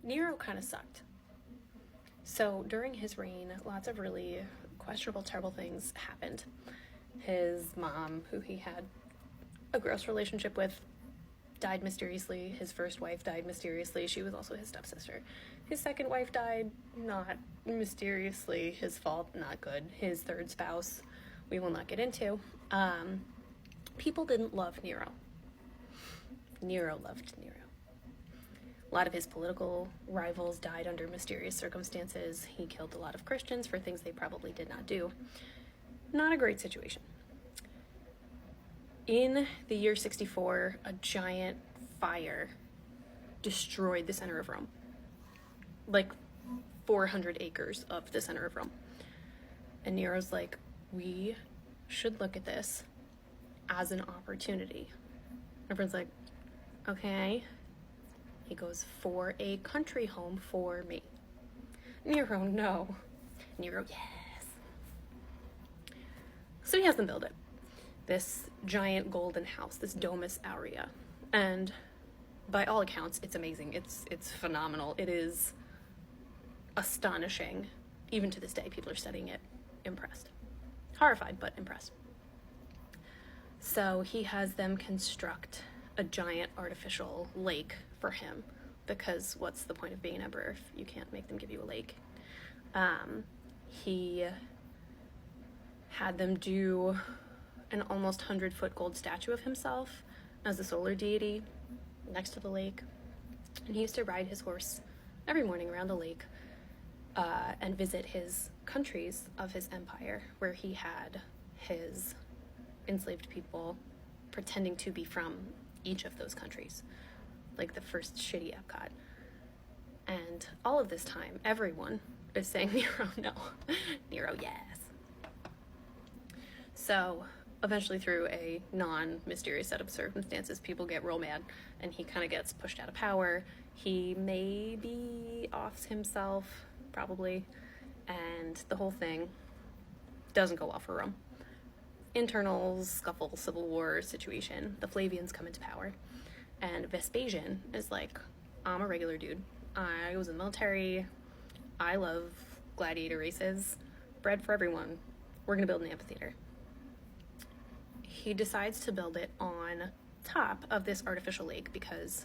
Nero kind of sucked. So during his reign, lots of really questionable, terrible things happened. His mom, who he had a gross relationship with, died mysteriously. His first wife died mysteriously. She was also his stepsister. His second wife died, not mysteriously. His fault, not good. His third spouse, we will not get into. People didn't love Nero. Nero loved Nero. A lot of his political rivals died under mysterious circumstances. He killed a lot of Christians for things they probably did not do. Not a great situation. In the year 64, a giant fire destroyed the center of Rome. Like 400 acres of the center of Rome. And Nero's like, we should look at this as an opportunity. Everyone's like, okay. He goes, for a country home for me. Nero, no. Nero, yes. So he has them build it. This giant golden house, this Domus Aurea. And by all accounts, it's amazing. It's phenomenal. It is astonishing. Even to this day, people are studying it, impressed. Horrified, but impressed. So he has them construct a giant artificial lake for him, because what's the point of being an emperor if you can't make them give you a lake? He had them do an almost 100-foot gold statue of himself as a solar deity next to the lake. And he used to ride his horse every morning around the lake and visit his countries of his empire, where he had his enslaved people pretending to be from each of those countries, like the first shitty Epcot. And all of this time, everyone is saying, Nero, no. Nero, yes. So eventually, through a non-mysterious set of circumstances, people get real mad, and he kind of gets pushed out of power. He maybe offs himself, probably, and the whole thing doesn't go well for Rome. Internal scuffle, civil war situation. The Flavians come into power, and Vespasian is like, I'm a regular dude. I was in the military. I love gladiator races. Bread for everyone. We're gonna build an amphitheater. He decides to build it on top of this artificial lake, because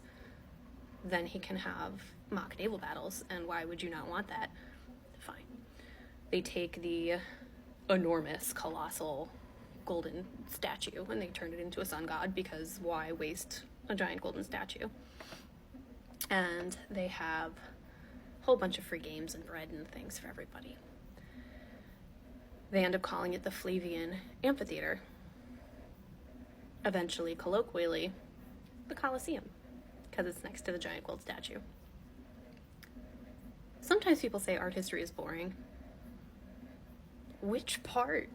then he can have mock naval battles, and why would you not want that? Fine. They take the enormous, colossal golden statue and they turn it into a sun god, because why waste a giant golden statue? And they have a whole bunch of free games and bread and things for everybody. They end up calling it the Flavian Amphitheater. Eventually, colloquially, the Colosseum, because it's next to the giant gold statue. Sometimes people say art history is boring. Which part